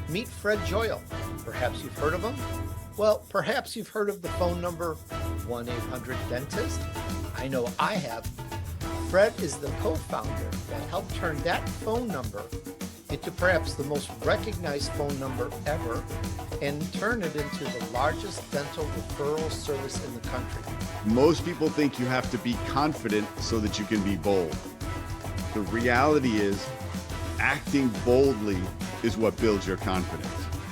Meet Fred Joyal. Perhaps you've heard of him. Well, perhaps you've heard of the phone number 1-800-DENTIST. I know I have. Fred is the co-founder that helped turn that phone number into perhaps the most recognized phone number ever and turn it into the largest dental referral service in the country. Most people think you have to be confident so that you can be bold. The reality is, acting boldly is what builds your confidence.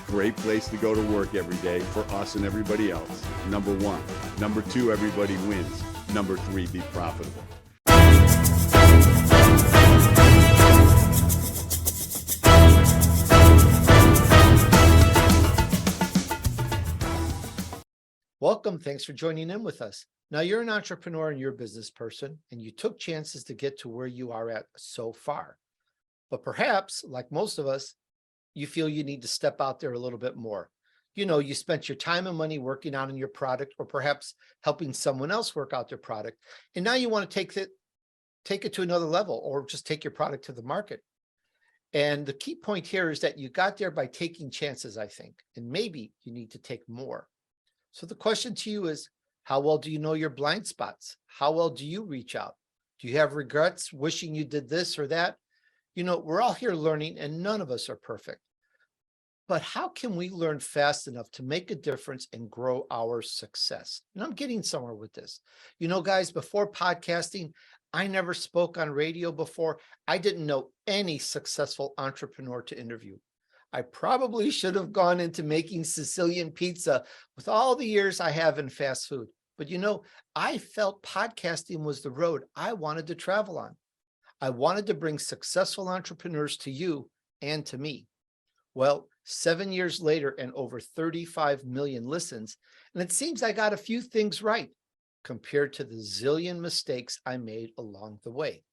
Great place to go to work every day for us and everybody else. Number one. Number two, everybody wins. Number three, be profitable. Welcome. Thanks for joining in with us. Now, you're an entrepreneur and you're a business person, and you took chances to get to where you are at so far. But perhaps, like most of us, you feel you need to step out there a little bit more. You know, you spent your time and money working on your product, or perhaps helping someone else work out their product. And now you want to take it to another level, or just take your product to the market. And the key point here is that you got there by taking chances, I think, and maybe you need to take more. So the question to you is, how well do you know your blind spots? How well do you reach out? Do you have regrets wishing you did this or that? You know, we're all here learning and none of us are perfect. But how can we learn fast enough to make a difference and grow our success? And I'm getting somewhere with this. You know, guys, before podcasting, I never spoke on radio before. I didn't know any successful entrepreneur to interview. I probably should have gone into making Sicilian pizza with all the years I have in fast food. But you know, I felt podcasting was the road I wanted to travel on. I wanted to bring successful entrepreneurs to you and to me. Well, 7 years later and over 35 million listens, and it seems I got a few things right compared to the zillion mistakes I made along the way.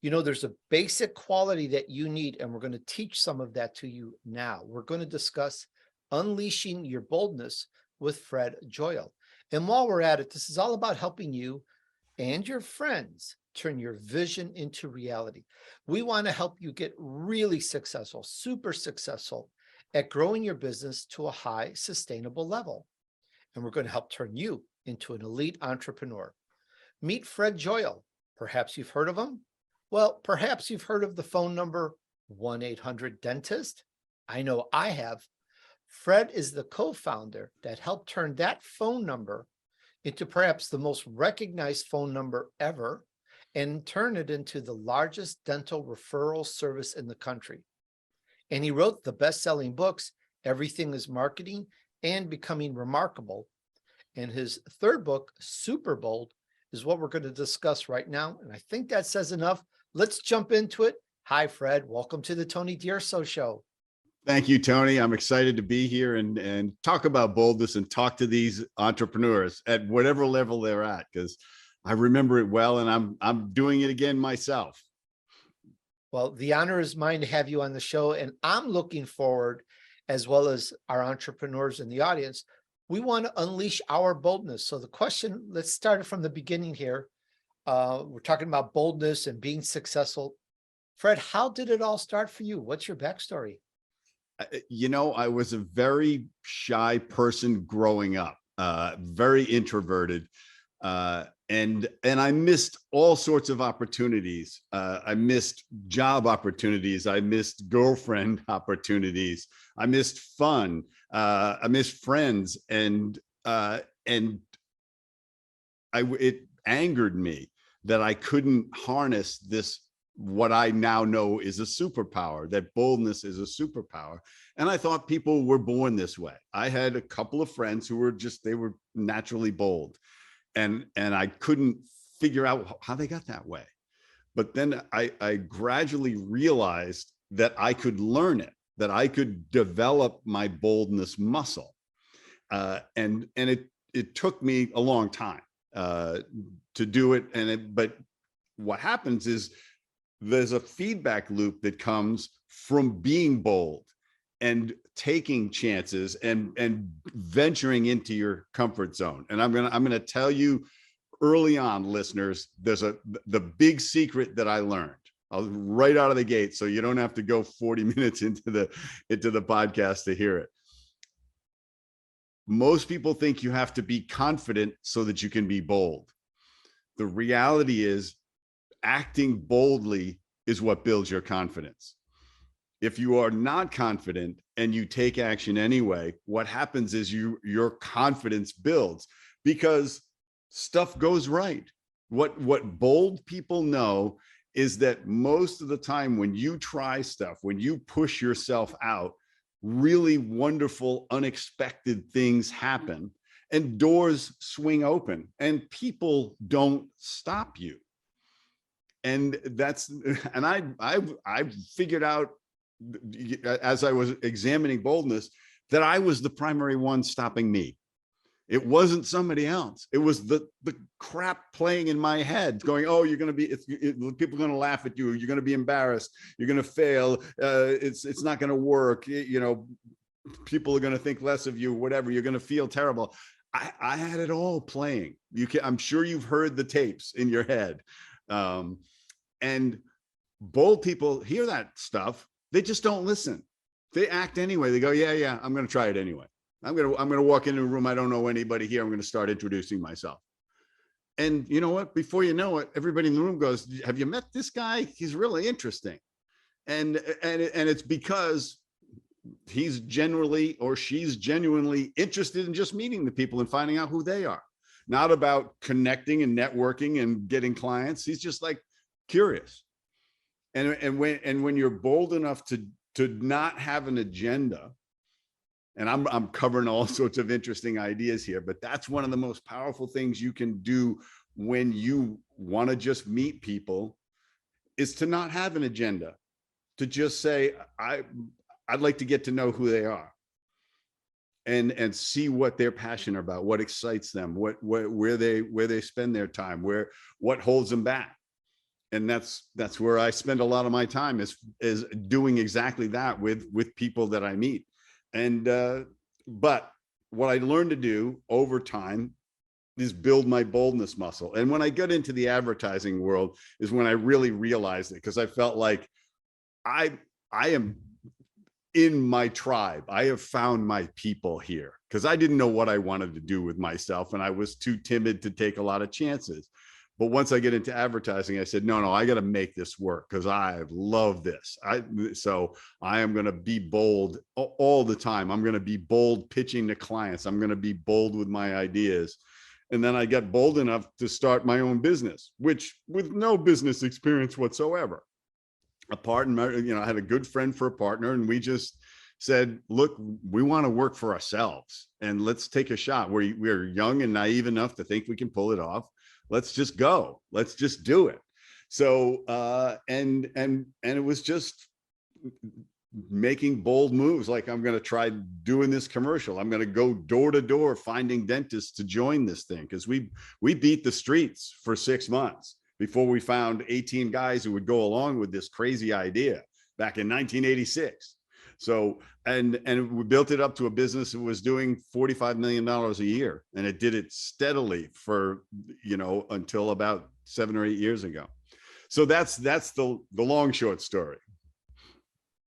You know, there's a basic quality that you need, and we're going to teach some of that to you now. We're going to discuss unleashing your boldness with Fred Joyal. And while we're at it, this is all about helping you and your friends turn your vision into reality. We want to help you get really successful, super successful at growing your business to a high sustainable level. And we're going to help turn you into an elite entrepreneur. Meet Fred Joyal. Perhaps you've heard of him. Well, perhaps you've heard of the phone number 1-800-DENTIST. I know I have. Fred is the co-founder that helped turn that phone number into perhaps the most recognized phone number ever and turn it into the largest dental referral service in the country. And he wrote the best-selling books, Everything is Marketing and Becoming Remarkable. And his third book, Superbold, is what we're going to discuss right now. And I think that says enough. Let's jump into it. Hi, Fred. Welcome to the Tony DUrso Show. Thank you, Tony. I'm excited to be here and talk about boldness and talk to these entrepreneurs at whatever level they're at, because I remember it well and I'm doing it again myself. Well, the honor is mine to have you on the show, and I'm looking forward, as well as our entrepreneurs in the audience. We want to unleash our boldness. So the question, let's start it from the beginning here. We're talking about boldness and being successful. Fred, how did it all start for you? What's your backstory? You know, I was a very shy person growing up, very introverted, and I missed all sorts of opportunities. I missed job opportunities. I missed girlfriend opportunities. I missed fun. I missed friends, and it angered me that I couldn't harness this, what I now know is a superpower, that boldness is a superpower. And I thought people were born this way. I had a couple of friends who were they were naturally bold. And I couldn't figure out how they got that way. But then I gradually realized that I could learn it, that I could develop my boldness muscle. And it took me a long time to do it. But what happens is there's a feedback loop that comes from being bold and taking chances and venturing into your comfort zone. And I'm gonna tell you early on, listeners, the big secret that I learned. right out of the gate, so you don't have to go 40 minutes into the podcast to hear it. Most people think you have to be confident so that you can be bold. The reality is, acting boldly is what builds your confidence. If you are not confident and you take action anyway, what happens is your confidence builds because stuff goes right. What bold people know is that most of the time when you try stuff, when you push yourself out, really wonderful, unexpected things happen and doors swing open and people don't stop you. And I figured out as I was examining boldness that I was the primary one stopping me. It wasn't somebody else. It was the crap playing in my head going, oh, you're going to be, people are going to laugh at you. You're going to be embarrassed. You're going to fail. It's not going to work. People are going to think less of you, whatever. You're going to feel terrible. I had it all playing. I'm sure you've heard the tapes in your head. And bold people hear that stuff. They just don't listen. They act anyway. They go, yeah, I'm going to try it anyway. I'm going to walk into a room. I don't know anybody here. I'm going to start introducing myself. And you know what? Before you know it, everybody in the room goes, have you met this guy? He's really interesting. And it's because he's generally, or she's genuinely interested in just meeting the people and finding out who they are. Not about connecting and networking and getting clients. He's just like curious. And when you're bold enough to not have an agenda, and I'm covering all sorts of interesting ideas here, but that's one of the most powerful things you can do when you want to just meet people, is to not have an agenda, to just say, I'd like to get to know who they are and see what they're passionate about, what excites them, where they spend their time, what holds them back. And that's where I spend a lot of my time, is doing exactly that with people that I meet. And but what I learned to do over time is build my boldness muscle. And when I got into the advertising world is when I really realized it, because I felt like I am in my tribe. I have found my people here, because I didn't know what I wanted to do with myself, and I was too timid to take a lot of chances. But once I get into advertising, I said, no, I got to make this work, because I love this. So I am going to be bold all the time. I'm going to be bold pitching to clients. I'm going to be bold with my ideas. And then I got bold enough to start my own business, which with no business experience whatsoever. I had a good friend for a partner, and we just said, look, we want to work for ourselves, and let's take a shot. We're young and naive enough to think we can pull it off. Let's just go. Let's just do it. So, and it was just making bold moves. Like, I'm going to try doing this commercial. I'm going to go door to door finding dentists to join this thing. Cause we beat the streets for 6 months before we found 18 guys who would go along with this crazy idea back in 1986. So, and we built it up to a business that was doing $45 million a year. And it did it steadily for, until about 7 or 8 years ago. So that's the long, short story.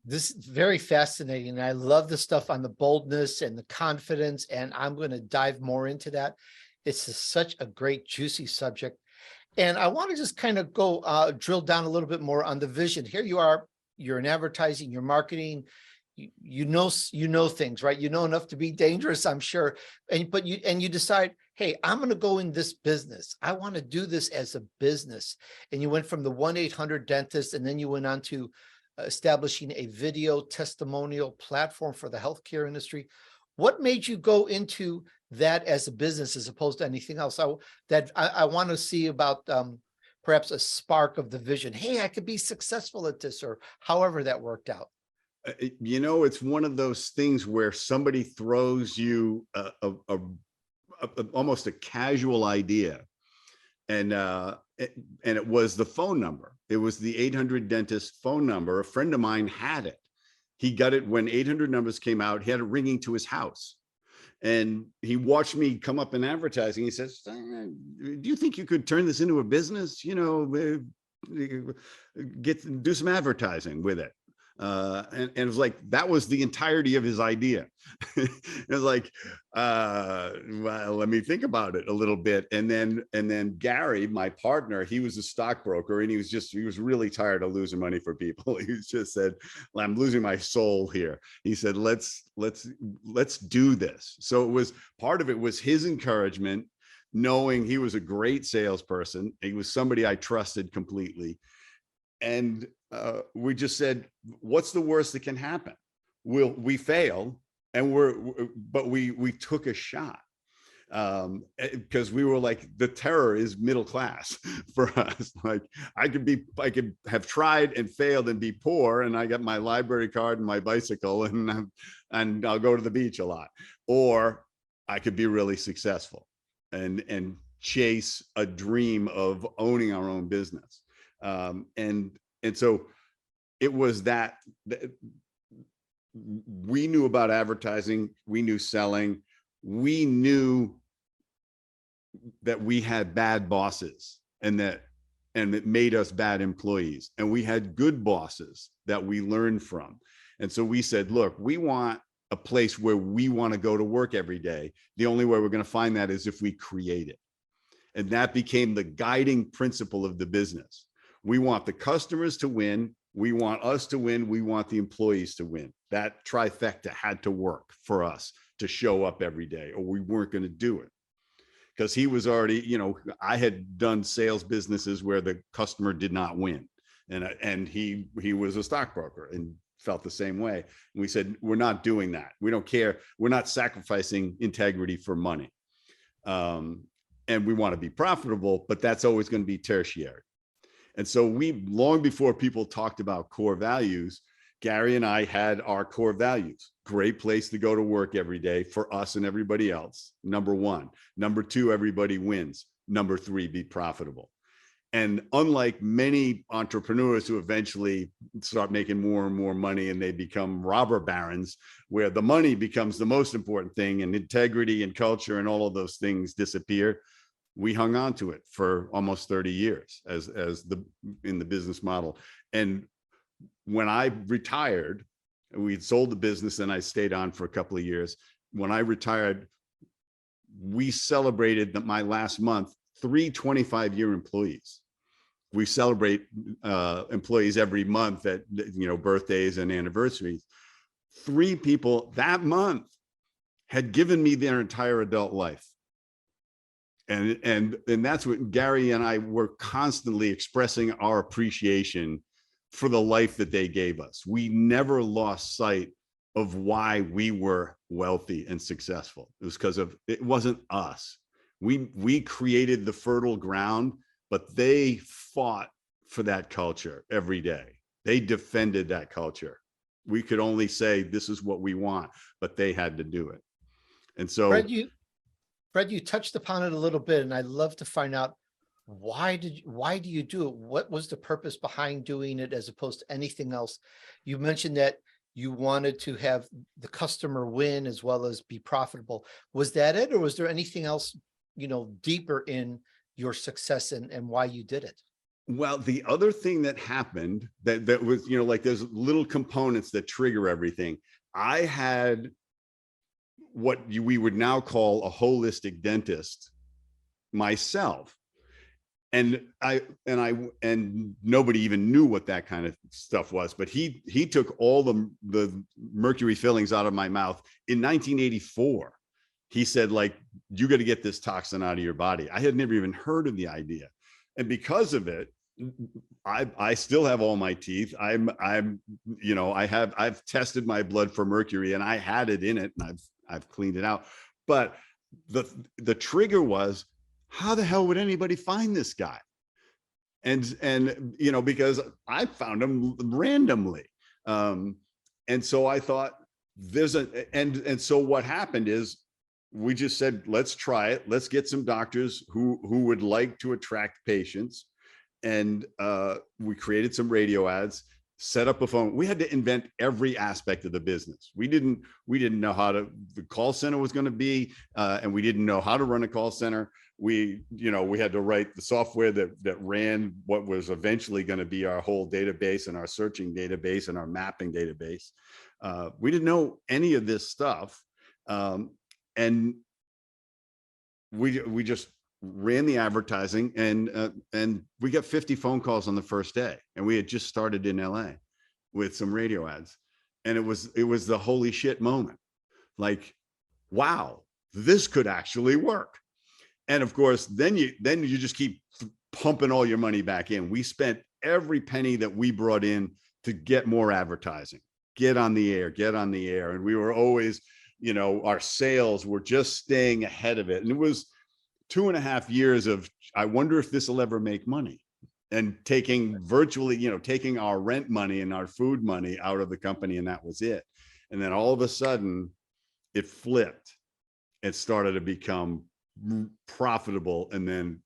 This is very fascinating. And I love the stuff on the boldness and the confidence, and I'm going to dive more into that. It's such a great, juicy subject. And I want to just kind of go drill down a little bit more on the vision. Here you are, you're in advertising, you're marketing, you know things, right? You know enough to be dangerous, I'm sure. But you decide, hey, I'm going to go in this business. I want to do this as a business. And you went from the 1-800 dentist, and then you went on to establishing a video testimonial platform for the healthcare industry. What made you go into that as a business as opposed to anything else? I want to see about perhaps a spark of the vision. Hey, I could be successful at this, or however that worked out. It's one of those things where somebody throws you almost a casual idea. And it was the phone number. It was the 800 dentist phone number. A friend of mine had it. He got it when 800 numbers came out. He had it ringing to his house. And he watched me come up in advertising. He says, do you think you could turn this into a business? do some advertising with it. And it was like, that was the entirety of his idea. It was like, well, let me think about it a little bit. And then Gary, my partner, he was a stockbroker, and he was really tired of losing money for people. He just said, well, I'm losing my soul here. He said, let's do this. So it was, part of it was his encouragement, knowing he was a great salesperson. He was somebody I trusted completely. And we just said, what's the worst that can happen? We fail, and but we took a shot, because we were like, the terror is middle class for us. Like, I could have tried and failed and be poor, and I got my library card and my bicycle, and I'll go to the beach a lot, or I could be really successful and chase a dream of owning our own business. And so it was that we knew about advertising, we knew selling, we knew that we had bad bosses, and it made us bad employees, and we had good bosses that we learned from. And so we said, look, we want a place where we want to go to work every day. The only way we're going to find that is if we create it. And that became the guiding principle of the business. We want the customers to win. We want us to win. We want the employees to win. That trifecta had to work for us to show up every day, or we weren't going to do it. Because he was already, I had done sales businesses where the customer did not win. And he was a stockbroker and felt the same way. And we said, we're not doing that. We don't care. We're not sacrificing integrity for money. And we want to be profitable, but that's always going to be tertiary. And so long before people talked about core values, Gary and I had our core values. Great place to go to work every day for us and everybody else. Number one. Number two, everybody wins. Number three, be profitable. And unlike many entrepreneurs who eventually start making more and more money and they become robber barons, where the money becomes the most important thing and integrity and culture and all of those things disappear, we hung on to it for almost 30 years in the business model. And when I retired, we'd sold the business and I stayed on for a couple of years. When I retired, we celebrated my last month, 3 25-year employees. We celebrate employees every month at birthdays and anniversaries. 3 people that month had given me their entire adult life. And that's what Gary and I were constantly expressing our appreciation for the life that they gave us. We never lost sight of why we were wealthy and successful. It was because it wasn't us. We created the fertile ground, but they fought for that culture every day. They defended that culture. We could only say, this is what we want, but they had to do it. And so Fred, you touched upon it a little bit, and I'd love to find out why do you do it? What was the purpose behind doing it as opposed to anything else? You mentioned that you wanted to have the customer win as well as be profitable. Was that it, or was there anything else, deeper in your success and why you did it? Well, the other thing that happened that was, like there's little components that trigger everything. I had what we would now call a holistic dentist myself. And nobody even knew what that kind of stuff was, but he took all the mercury fillings out of my mouth in 1984. He said, like, you got to get this toxin out of your body. I had never even heard of the idea. And because of it, I still have all my teeth. I've tested my blood for mercury, and I had it in it, and I've cleaned it out. But the trigger was, how the hell would anybody find this guy? And because I found him randomly. And so I thought so what happened is we just said, let's try it. Let's get some doctors who would like to attract patients. And we created some radio ads, set up a phone. We had to invent every aspect of the business. We didn't know how the call center was going to be, and we didn't know how to run a call center. We had to write the software that ran what was eventually going to be our whole database and our searching database and our mapping database. We didn't know any of this stuff. And we just ran the advertising, and we got 50 phone calls on the first day, and we had just started in LA with some radio ads, and it was the holy shit moment. Like, wow, this could actually work. And of course, then you just keep pumping all your money back in. We spent every penny that we brought in to get more advertising, get on the air. And we were always, our sales were just staying ahead of it. And it was 2.5 years of, I wonder if this will ever make money, and taking taking our rent money and our food money out of the company. And that was it. And then all of a sudden it flipped. It started to become profitable, and then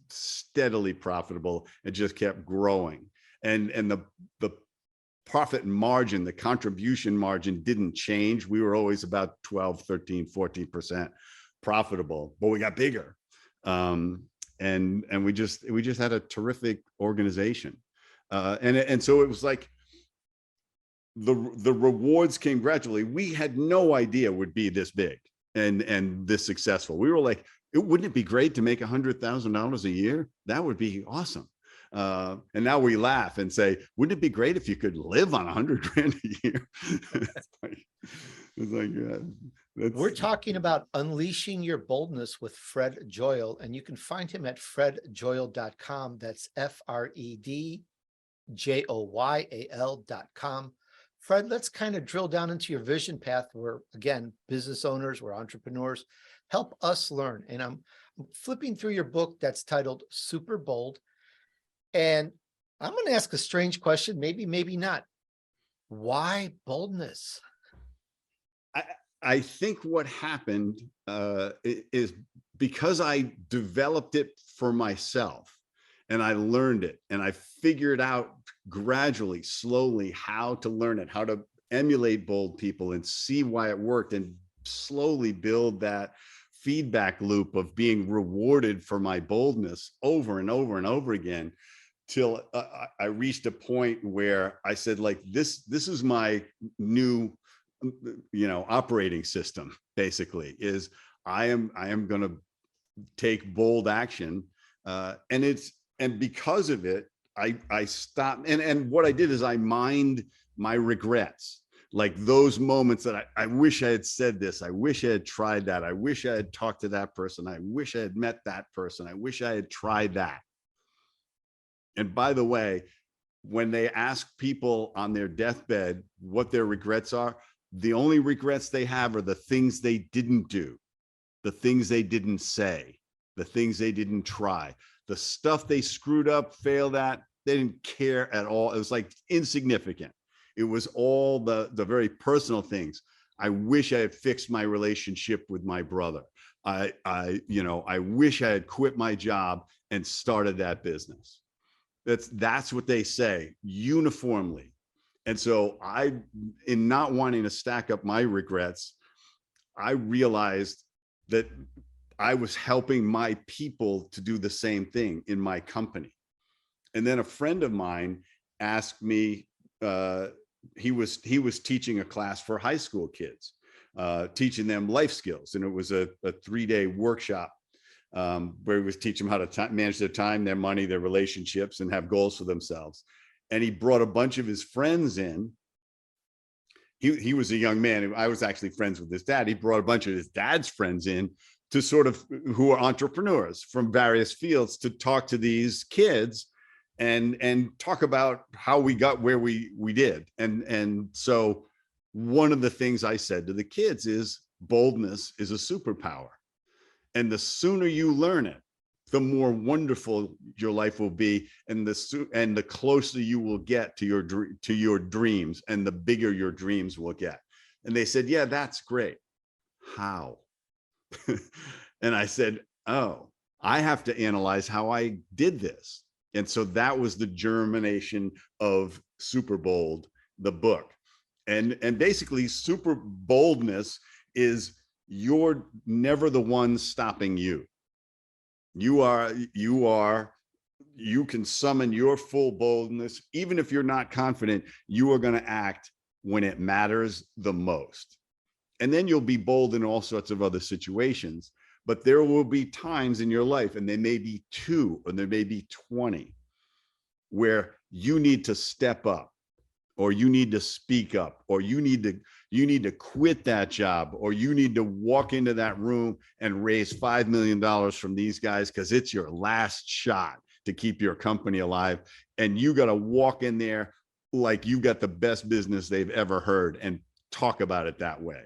steadily profitable. It just kept growing. And the profit margin, the contribution margin didn't change. We were always about 12, 13, 14% profitable, but we got bigger. And we just had a terrific organization. And so it was like the rewards came gradually. We had no idea it would be this big and this successful. We were like, wouldn't it be great to make $100,000 a year? That would be awesome. And now we laugh and say, wouldn't it be great if you could live on 100 grand a year? We're talking about unleashing your boldness with Fred Joyal, and you can find him at fredjoyal.com. That's FredJoyal.com. Fred, let's kind of drill down into your vision path. We're, again, business owners, we're entrepreneurs. Help us learn. And I'm flipping through your book that's titled Superbold. And I'm going to ask a strange question, maybe not. Why boldness? I think what happened is because I developed it for myself, and I learned it, and I figured out gradually, slowly, how to learn it, how to emulate bold people and see why it worked, and slowly build that feedback loop of being rewarded for my boldness over and over and over again, till I reached a point where I said, like, this is my new operating system. Basically, is I am going to take bold action, and because of it, I stopped, and what I did is I mined my regrets, like those moments that I wish I had said this, I wish I had tried that, I wish I had talked to that person, I wish I had met that person, I wish I had tried that. And by the way, when they ask people on their deathbed what their regrets are, the only regrets they have are the things they didn't do, the things they didn't say, the things they didn't try, the stuff they screwed up, failed at. They didn't care at all. It was like insignificant. It was all the very personal things. I wish I had fixed my relationship with my brother. I wish I had quit my job and started that business. That's what they say uniformly. And so in not wanting to stack up my regrets, I realized that I was helping my people to do the same thing in my company. And then a friend of mine asked me, he was teaching a class for high school kids, teaching them life skills. And it was a 3-day workshop where he was teaching them how to manage their time, their money, their relationships, and have goals for themselves. And he brought a bunch of his friends in. He was a young man. I was actually friends with his dad. He brought a bunch of his dad's friends in to sort of, who are entrepreneurs from various fields, to talk to these kids and talk about how we got where we did. And so one of the things I said to the kids is, boldness is a superpower. And the sooner you learn it, the more wonderful your life will be, and the closer you will get to your dreams, and the bigger your dreams will get. And they said, yeah, that's great. How? And I said, oh, I have to analyze how I did this. And so that was the germination of Superbold, the book. And basically super boldness is you're never the one stopping you. You can summon your full boldness. Even if you're not confident, you are going to act when it matters the most. And then you'll be bold in all sorts of other situations. But there will be times in your life, and there may be 2, or there may be 20, where you need to step up, or you need to speak up, or you need to quit that job, or you need to walk into that room and raise $5 million from these guys because it's your last shot to keep your company alive. And you got to walk in there like you got the best business they've ever heard and talk about it that way.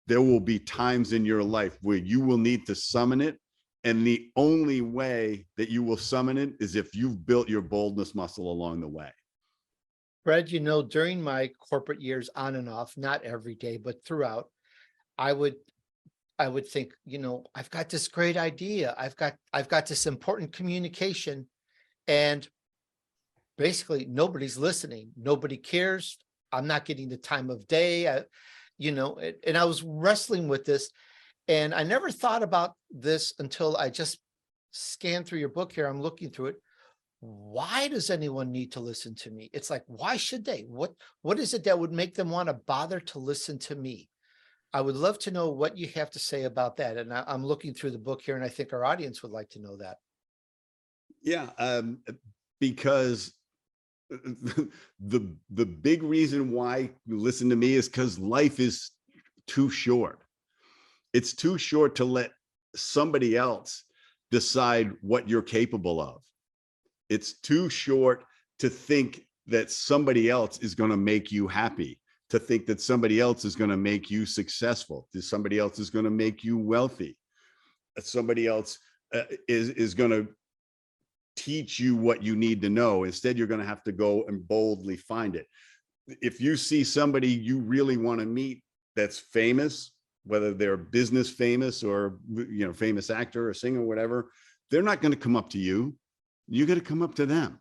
There will be times in your life where you will need to summon it. And the only way that you will summon it is if you've built your boldness muscle along the way. Fred, during my corporate years on and off, not every day, but throughout, I would think, I've got this great idea. I've got this important communication, and basically nobody's listening. Nobody cares. I'm not getting the time of day. And I was wrestling with this, and I never thought about this until I just scanned through your book here. I'm looking through it. Why does anyone need to listen to me? It's like, why should they? What is it that would make them want to bother to listen to me? I would love to know what you have to say about that. And I'm looking through the book here, and I think our audience would like to know that. Yeah, because the big reason why you listen to me is because life is too short. It's too short to let somebody else decide what you're capable of. It's too short to think that somebody else is going to make you happy, to think that somebody else is going to make you successful, that somebody else is going to make you wealthy, that somebody else is going to teach you what you need to know. Instead, you're going to have to go and boldly find it. If you see somebody you really want to meet that's famous, whether they're business famous or famous actor or singer or whatever, they're not going to come up to you. You got to come up to them,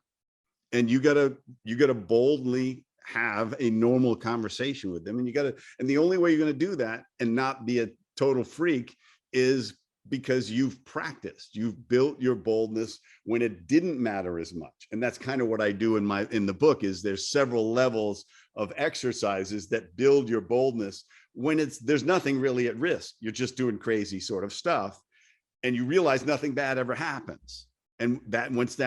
and you got to boldly have a normal conversation with them. And the only way you're going to do that and not be a total freak is because you've practiced, you've built your boldness when it didn't matter as much. And that's kind of what I do in the book. Is there's several levels of exercises that build your boldness when there's nothing really at risk. You're just doing crazy sort of stuff, and you realize nothing bad ever happens. And that most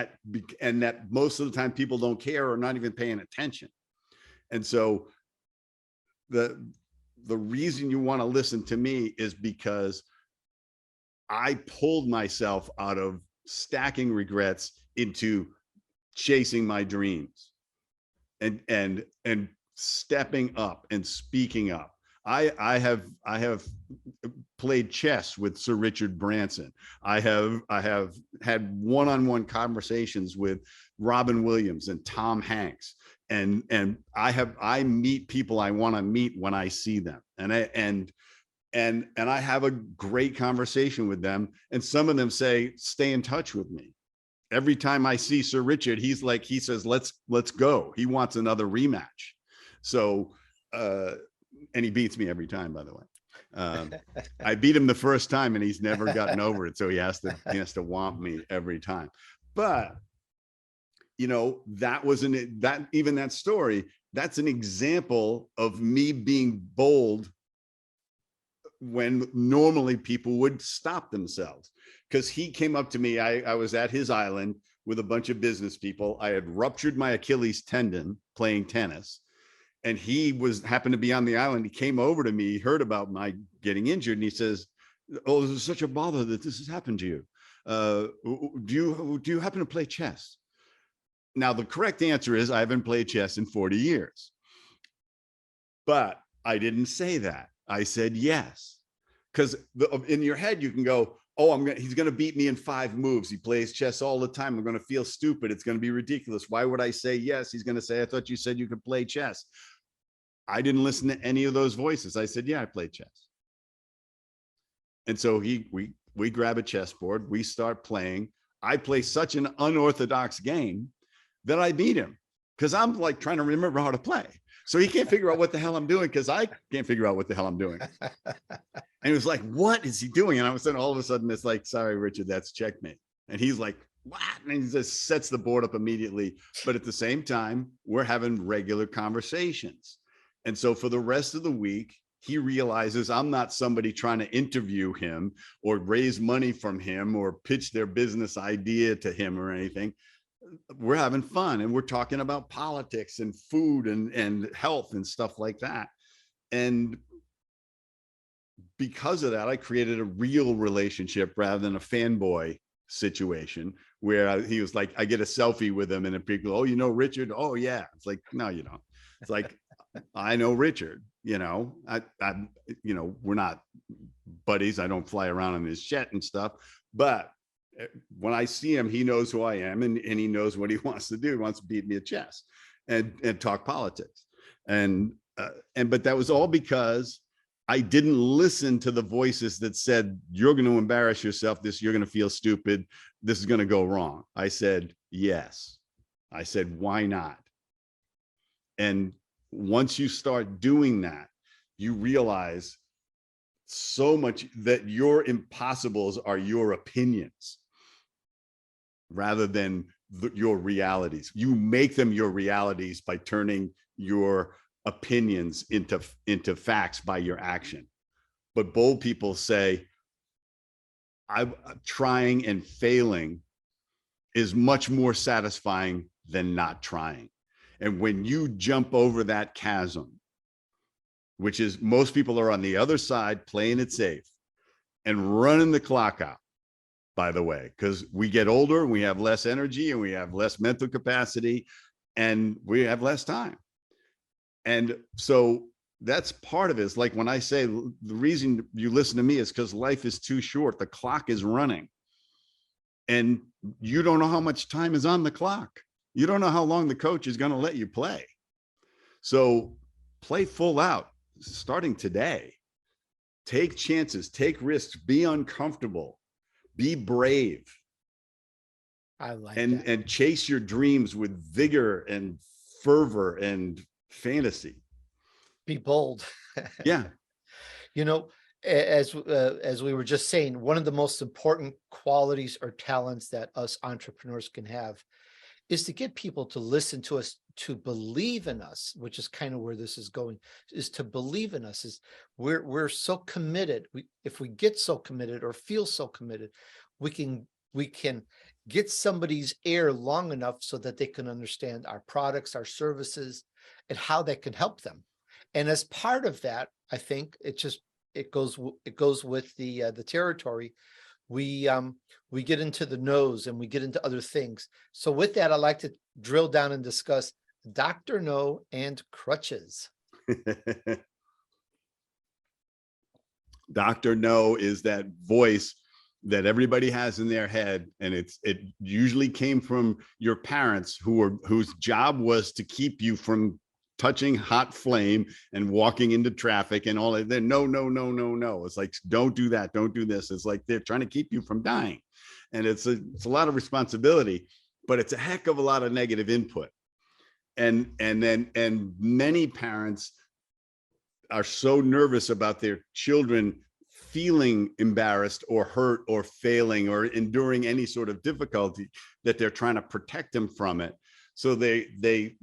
of the time people don't care or not even paying attention. And so the reason you want to listen to me is because I pulled myself out of stacking regrets into chasing my dreams and stepping up and speaking up. I have played chess with Sir Richard Branson. I have had one-on-one conversations with Robin Williams and Tom Hanks. And I meet people I want to meet when I see them. And I have a great conversation with them. And some of them say, stay in touch with me. Every time I see Sir Richard, he says, let's go. He wants another rematch. So, and he beats me every time, by the way. I beat him the first time and he's never gotten over it. So he has to whomp me every time. But, that story, that's an example of me being bold when normally people would stop themselves. Because he came up to me, I was at his island with a bunch of business people. I had ruptured my Achilles tendon playing tennis, and he happened to be on the island. He came over to me, he heard about my getting injured, and he says, "Oh, this is such a bother that this has happened to you. Do you happen to play chess?" Now, the correct answer is I haven't played chess in 40 years. But I didn't say that. I said yes. Because in your head, you can go, oh, he's going to beat me in 5 moves. He plays chess all the time. I'm going to feel stupid. It's going to be ridiculous. Why would I say yes? He's going to say, I thought you said you could play chess. I didn't listen to any of those voices. I said, yeah, I play chess. And so we grab a chessboard. We start playing. I play such an unorthodox game that I beat him because I'm like trying to remember how to play. So he can't figure out what the hell I'm doing because I can't figure out what the hell I'm doing. And he was like, what is he doing? And I was saying, all of a sudden, it's like, sorry, Richard, that's checkmate. And he's like, what? And he just sets the board up immediately. But at the same time, we're having regular conversations. And so for the rest of the week, he realizes I'm not somebody trying to interview him or raise money from him or pitch their business idea to him or anything. We're having fun and we're talking about politics and food and health and stuff like that. And because of that, I created a real relationship rather than a fanboy situation where he was like, I get a selfie with him and then people, oh, you know, Richard? Oh yeah. It's like, no, you don't. It's like, I know Richard, you know, you know, we're not buddies. I don't fly around in his jet and stuff, but when I see him, he knows who I am and he knows what he wants to do. He wants to beat me at chess and talk politics. But that was all because I didn't listen to the voices that said, you're going to embarrass yourself. You're going to feel stupid. This is going to go wrong. I said, yes. I said, why not? And once you start doing that, you realize so much that your impossibles are your opinions rather than your realities. You make them your realities by turning your opinions into facts by your action. But bold people say, I'm trying and failing is much more satisfying than not trying. And when you jump over that chasm, which is most people are on the other side playing it safe and running the clock out, by the way, because we get older, we have less energy and we have less mental capacity and we have less time. And so that's part of it. It's like when I say the reason you listen to me is because life is too short. The clock is running and you don't know how much time is on the clock. You don't know how long the coach is going to let you play. So play full out starting today. Take chances, take risks, be uncomfortable, be brave. I like that. And chase your dreams with vigor and fervor and fantasy. Be bold. Yeah. You know, as we were just saying, one of the most important qualities or talents that us entrepreneurs can have is to get people to listen to us, to believe in us, which is kind of where this is going, is to believe in us. Is we're so committed. If we get so committed or feel so committed, we can get somebody's ear long enough so that they can understand our products, our services, and how that can help them. And as part of that, I think it goes with the territory. We get into the nose and we get into other things. So with that, I'd like to drill down and discuss Dr. No and crutches. Dr. No is that voice that everybody has in their head. And it usually came from your parents whose job was to keep you from touching hot flame and walking into traffic and all that. No, no, no, no, no. It's like, don't do that. Don't do this. It's like they're trying to keep you from dying. And it's a lot of responsibility, but it's a heck of a lot of negative input. And many parents are so nervous about their children feeling embarrassed or hurt or failing or enduring any sort of difficulty that they're trying to protect them from it. So they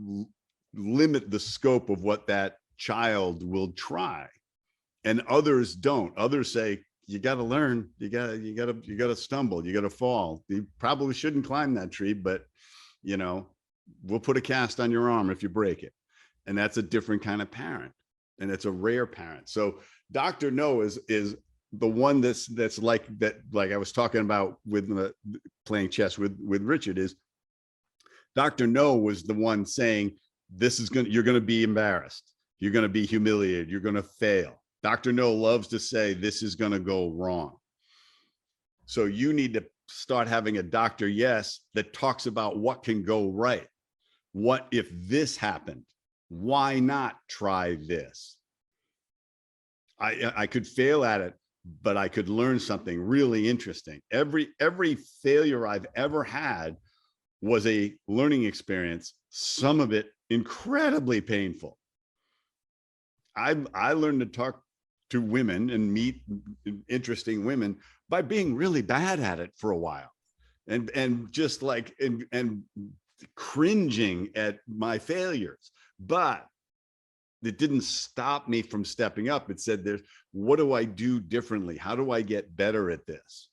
limit the scope of what that child will try, and others don't. Others say, you got to learn, you got to stumble, you got to fall. You probably shouldn't climb that tree, but you know, we'll put a cast on your arm if you break it. And that's a different kind of parent, and it's a rare parent. So Dr. No is the one that's like that, like I was talking about with playing chess with Richard, is Dr. No was the one saying, you're going to be embarrassed. You're going to be humiliated. You're going to fail. Dr. No loves to say, this is going to go wrong. So you need to start having a Dr. Yes that talks about what can go right. What if this happened? Why not try this? I could fail at it, but I could learn something really interesting. Every failure I've ever had was a learning experience, some of it incredibly painful. I learned to talk to women and meet interesting women by being really bad at it for a while, and just like and cringing at my failures. But it didn't stop me from stepping up. It said, there's, what do I do differently? How do I get better at this?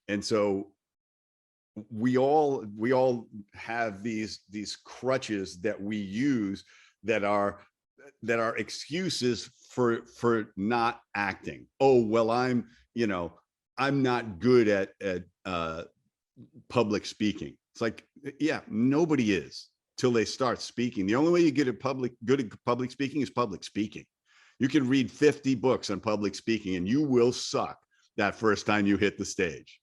And so we all have these crutches that we use that are excuses for not acting. Oh, well, I'm not good at public speaking. It's like, yeah, nobody is till they start speaking. The only way you get good at public speaking is public speaking. You can read 50 books on public speaking and you will suck that first time you hit the stage.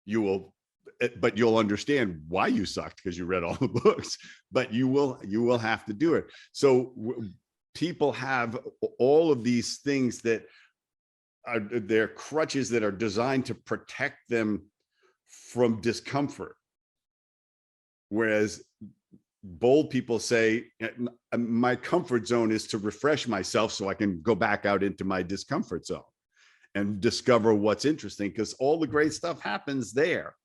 You will, but you'll understand why you sucked because you read all the books, but you will have to do it. So people have all of these things that are their crutches that are designed to protect them from discomfort. Whereas bold people say, my comfort zone is to refresh myself so I can go back out into my discomfort zone and discover what's interesting, because all the great stuff happens there.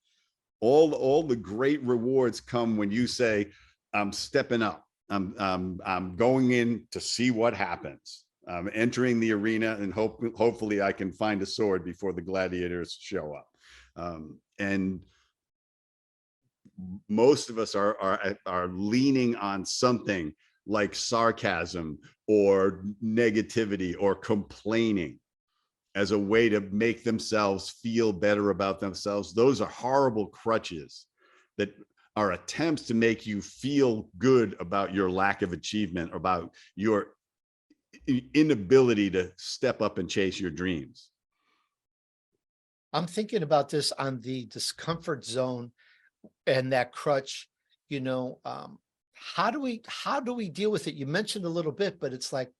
All the great rewards come when you say, I'm stepping up. I'm going in to see what happens. I'm entering the arena, and hopefully I can find a sword before the gladiators show up. And most of us are leaning on something like sarcasm or negativity or complaining as a way to make themselves feel better about themselves. Those are horrible crutches that are attempts to make you feel good about your lack of achievement, about your inability to step up and chase your dreams. I'm thinking about this on the discomfort zone and that crutch. How do we deal with it? You mentioned a little bit, but it's like,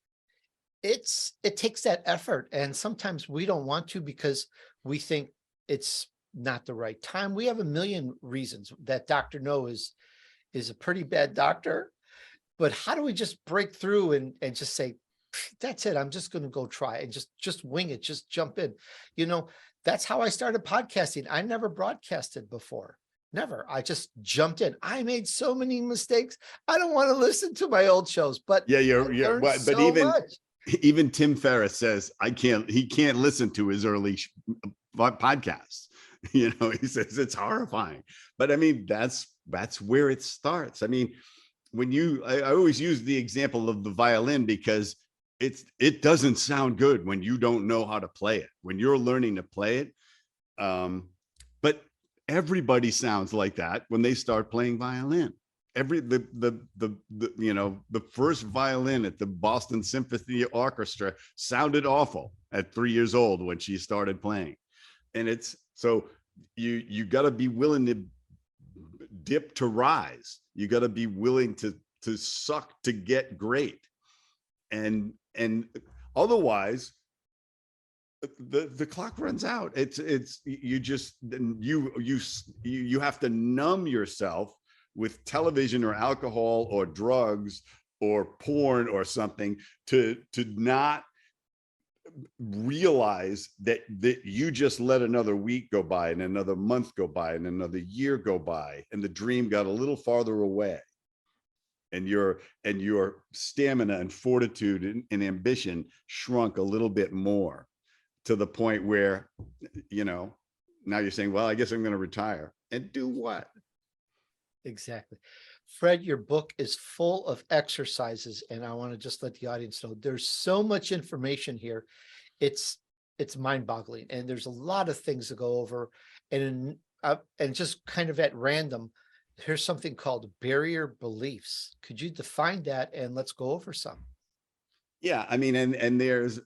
it takes that effort, and sometimes we don't want to because we think it's not the right time. We have a million reasons. That Dr. No is a pretty bad doctor, but how do we just break through and just say, that's it, I'm just going to go try and just wing it, just jump in. That's how I started podcasting. I never broadcasted before. Never. I just jumped in. I made so many mistakes. I don't want to listen to my old shows, but yeah, but so even much. Even Tim Ferriss says he can't listen to his early podcasts. He says it's horrifying. But I mean, that's where it starts. I mean, I always use the example of the violin because it doesn't sound good when you don't know how to play it, when you're learning to play it. But everybody sounds like that when they start playing violin. The first violin at the Boston Symphony Orchestra sounded awful at 3 years old when she started playing. And it's so you got to be willing to dip to rise. You got to be willing to suck to get great. And otherwise the clock runs out. You have to numb yourself with television or alcohol or drugs or porn or something to not realize that you just let another week go by and another month go by and another year go by, and the dream got a little farther away, and your stamina and fortitude and ambition shrunk a little bit more, to the point where now you're saying, well, I guess I'm going to retire. And do what? Exactly. Fred, your book is full of exercises, and I want to just let the audience know there's so much information here. It's mind-boggling, and there's a lot of things to go over. And just kind of at random, here's something called barrier beliefs. Could you define that, and let's go over some? Yeah, I mean, and there's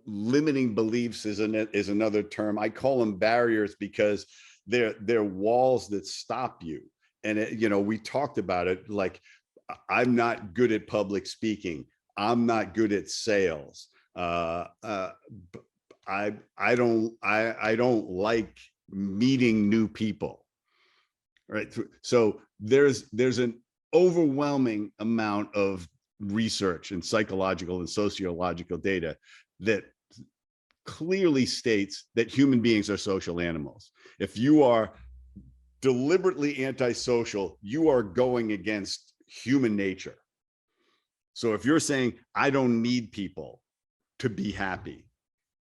limiting beliefs is another term. I call them barriers because they're walls that stop you. And we talked about it, like, I'm not good at public speaking. I'm not good at sales. I don't like meeting new people. Right. So there's an overwhelming amount of research and psychological and sociological data that clearly states that human beings are social animals. If you are deliberately antisocial, you are going against human nature. So if you're saying, I don't need people to be happy,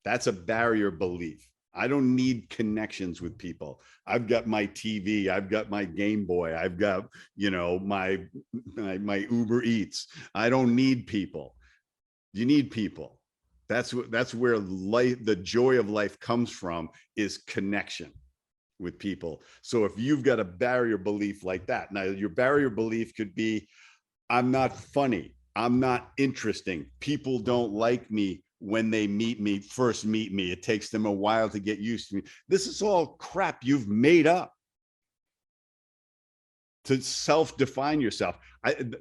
that's a barrier belief. I don't need connections with people. I've got my TV, I've got my Game Boy, I've got, my Uber Eats. I don't need people. You need people. That's where life, the joy of life comes from, is connection with people. So if you've got a barrier belief like that, now your barrier belief could be, I'm not funny, I'm not interesting, people don't like me when they first meet me. It takes them a while to get used to me. This is all crap you've made up to self-define yourself.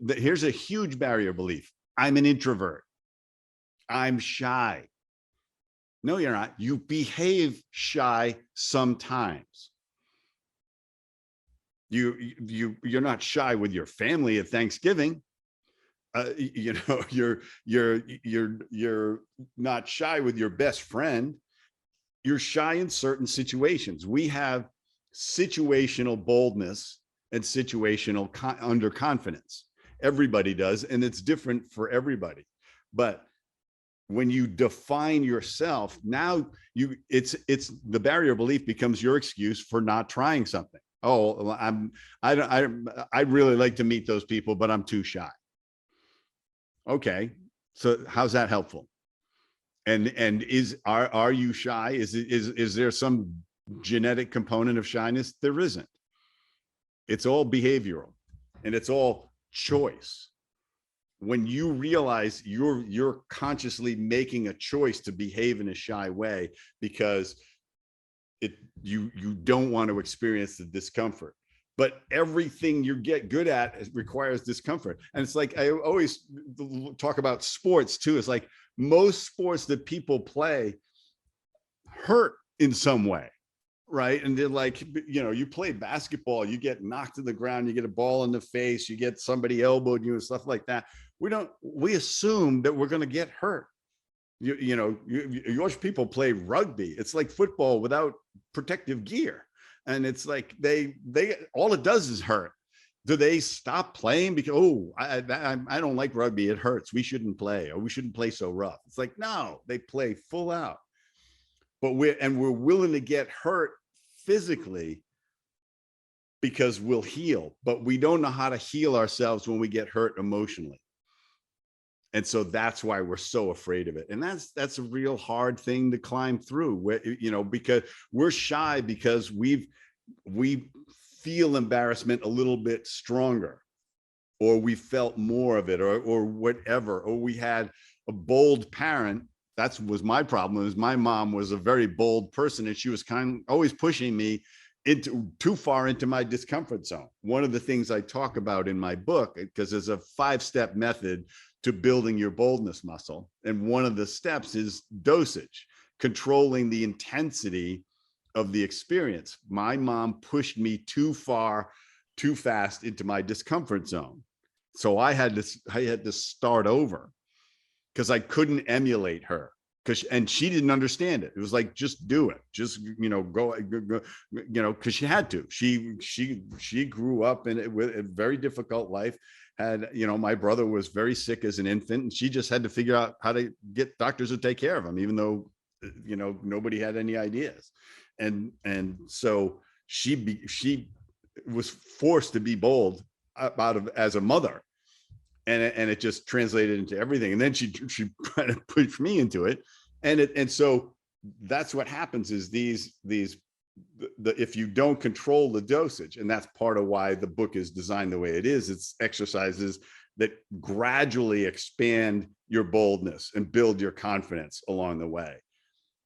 Here's a huge barrier belief. I'm an introvert. I'm shy. No, you're not. You behave shy sometimes. You're not shy with your family at Thanksgiving. You're not shy with your best friend. You're shy in certain situations. We have situational boldness and situational underconfidence. Everybody does, and it's different for everybody. But when you define yourself, now it's the barrier belief becomes your excuse for not trying something. Oh, I'd really like to meet those people, but I'm too shy. Okay, so how's that helpful? And are you shy? Is there some genetic component of shyness? There isn't. It's all behavioral, and it's all choice. When you realize you're consciously making a choice to behave in a shy way because you don't want to experience the discomfort. But everything you get good at requires discomfort. And it's like, I always talk about sports too. It's like most sports that people play hurt in some way, right? And they're like, you play basketball, you get knocked to the ground, you get a ball in the face, you get somebody elbowed you and stuff like that. We assume that we're going to get hurt. You watch people play rugby. It's like football without protective gear. And it's like they all it does is hurt. Do they stop playing because I don't like rugby, it hurts, we shouldn't play, or we shouldn't play so rough? It's like, no, they play full out. But we're willing to get hurt physically because we'll heal, but we don't know how to heal ourselves when we get hurt emotionally. And so that's why we're so afraid of it. And that's a real hard thing to climb through, because we're shy because we feel embarrassment a little bit stronger, or we felt more of it, or whatever, or we had a bold parent. That was my problem. Is my mom was a very bold person, and she was always pushing me too far into my discomfort zone. One of the things I talk about in my book, because there's a 5-step method to building your boldness muscle. And one of the steps is dosage, controlling the intensity of the experience. My mom pushed me too far, too fast into my discomfort zone. So I had to start over because I couldn't emulate her. And she didn't understand it. It was like, just do it. Just, go, because she had to. She grew up with a very difficult life. Had, my brother was very sick as an infant, and she just had to figure out how to get doctors to take care of him, even though, nobody had any ideas. And so she was forced to be bold as a mother. And it just translated into everything. And then she kind of pushed me into it. And so that's what happens is if you don't control the dosage, and that's part of why the book is designed the way it is, it's exercises that gradually expand your boldness and build your confidence along the way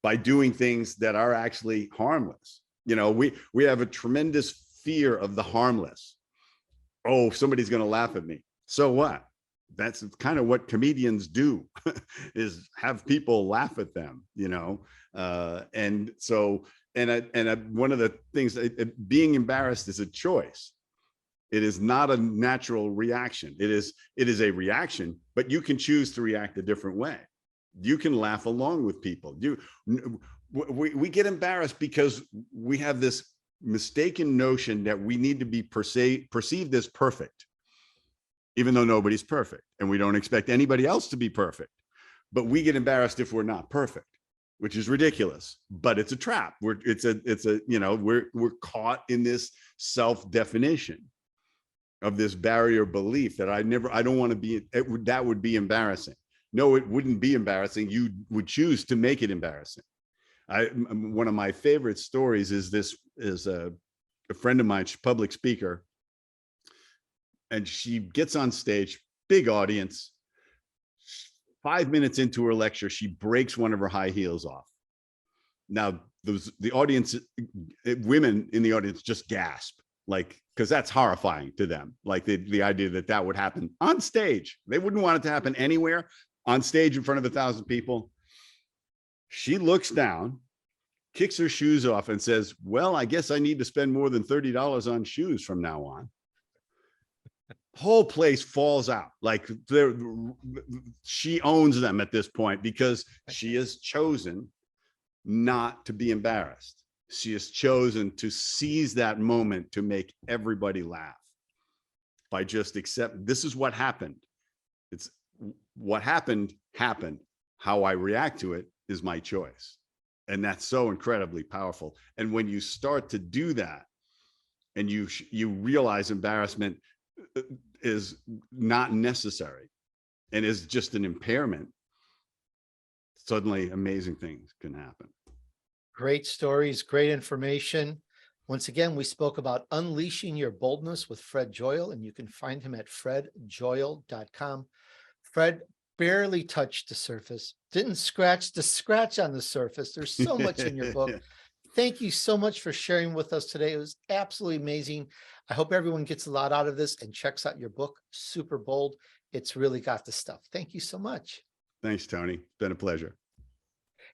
by doing things that are actually harmless. We have a tremendous fear of the harmless. Oh, somebody's going to laugh at me. So what? That's kind of what comedians do, is have people laugh at them, and so, one of the things, being embarrassed is a choice. It is not a natural reaction. It is a reaction, but you can choose to react a different way. You can laugh along with people. We get embarrassed because we have this mistaken notion that we need to be perceived as perfect, even though nobody's perfect, and we don't expect anybody else to be perfect. But we get embarrassed if we're not perfect, which is ridiculous. But it's a trap. We're caught in this self-definition of this barrier belief that I don't want to be. That would be embarrassing. No, it wouldn't be embarrassing. You would choose to make it embarrassing. One of my favorite stories is a friend of mine, she's a public speaker, and she gets on stage, big audience. 5 minutes into her lecture, she breaks one of her high heels off. Now, the audience, women in the audience just gasp, like, because that's horrifying to them. Like the idea that would happen on stage. They wouldn't want it to happen anywhere. On stage in front of 1,000 people. She looks down, kicks her shoes off, and says, well, I guess I need to spend more than $30 on shoes from now on. Whole place falls out. Like, she owns them at this point, because she has chosen not to be embarrassed. She has chosen to seize that moment to make everybody laugh by just accept, this is what happened. It's what happened. How I react to it is my choice. And that's so incredibly powerful. And when you start to do that, and you realize embarrassment is not necessary and is just an impairment, suddenly amazing things can happen. Great stories, great information. Once again, we spoke about unleashing your boldness with Fred Joyal, and you can find him at fredjoyal.com. Fred barely touched the surface, didn't scratch the scratch on the surface. There's so much in your book. Thank you so much for sharing with us today. It was absolutely amazing. I hope everyone gets a lot out of this and checks out your book, Superbold. It's really got the stuff. Thank you so much. Thanks, Tony. It's been a pleasure.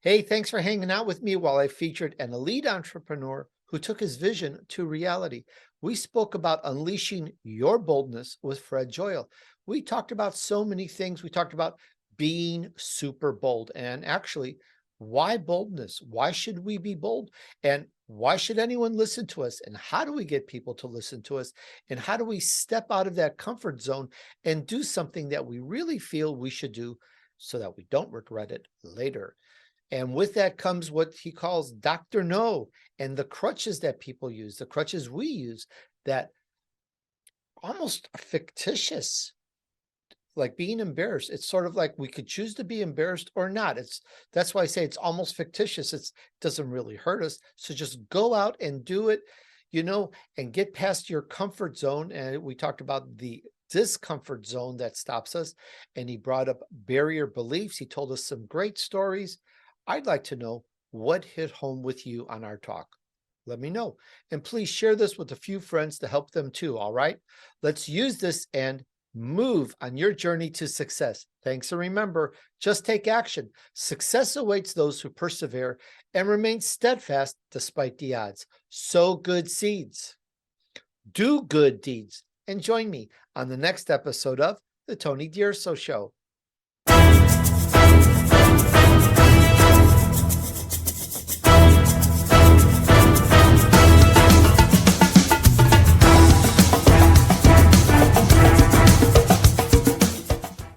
Hey, thanks for hanging out with me while I featured an elite entrepreneur who took his vision to reality. We spoke about unleashing your boldness with Fred Joyal. We talked about so many things. We talked about being super bold, and actually, why boldness? Why should we be bold? And why should anyone listen to us? And how do we get people to listen to us? And how do we step out of that comfort zone and do something that we really feel we should do so that we don't regret it later? And with that comes what he calls Dr. No, and the crutches that people use, the crutches we use that almost are fictitious, like being embarrassed. It's sort of like we could choose to be embarrassed or not. That's why I say it's almost fictitious. It doesn't really hurt us. So just go out and do it, and get past your comfort zone. And we talked about the discomfort zone that stops us. And he brought up barrier beliefs. He told us some great stories. I'd like to know what hit home with you on our talk. Let me know. And please share this with a few friends to help them too. All right, let's use this and move on your journey to success. Thanks. And remember, just take action. Success awaits those who persevere and remain steadfast despite the odds. Sow good seeds, do good deeds, and join me on the next episode of The Tony DUrso Show.